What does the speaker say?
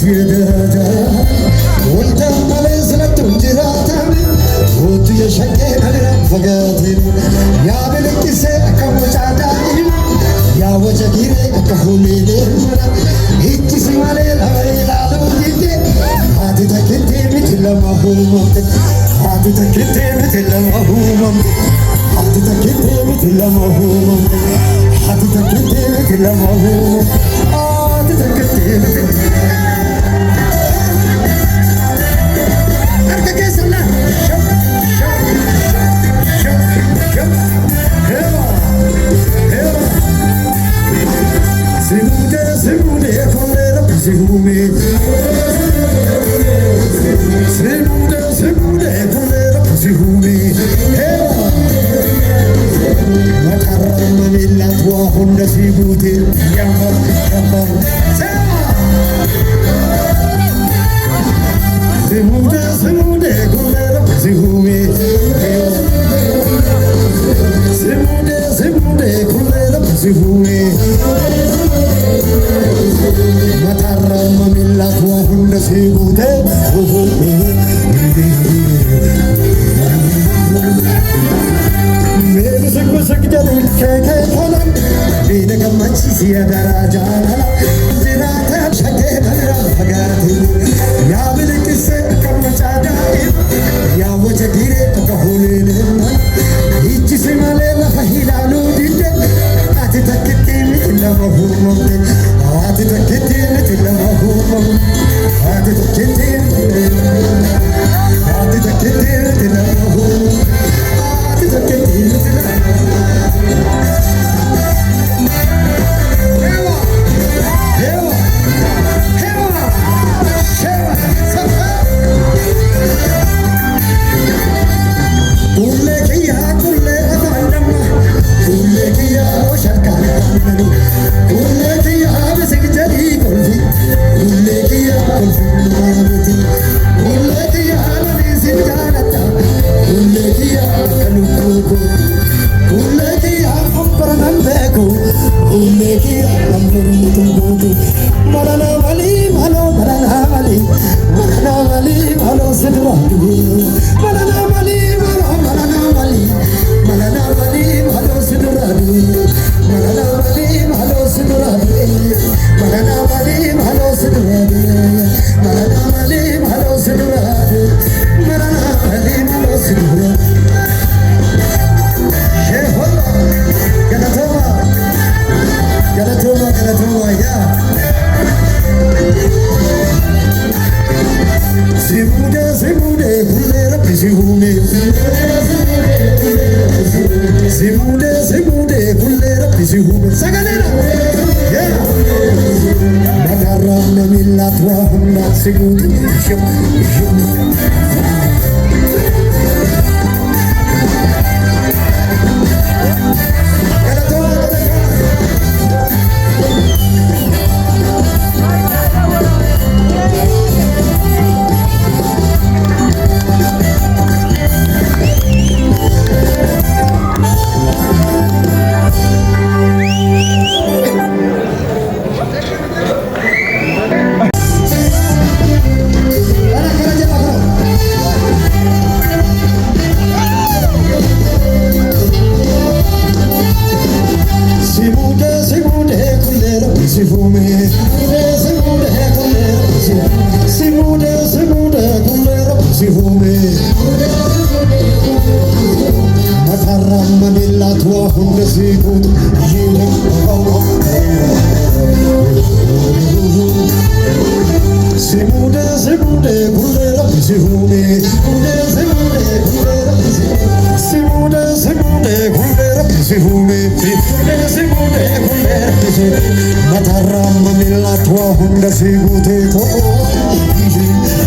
siedata Volta male slatto girata Votu ya shakke nalira fagate Ya belki se akamuchada Ya wajagire akahulile Hichi simale lavai lalu dite Hadi takite mitila mahumamte Hadi takite mitila mahumamte Hadi takite mitila mahumamte Hadi takite mitila mahumamte Hadi takite mitila Matarra mamilla tua honda si gute to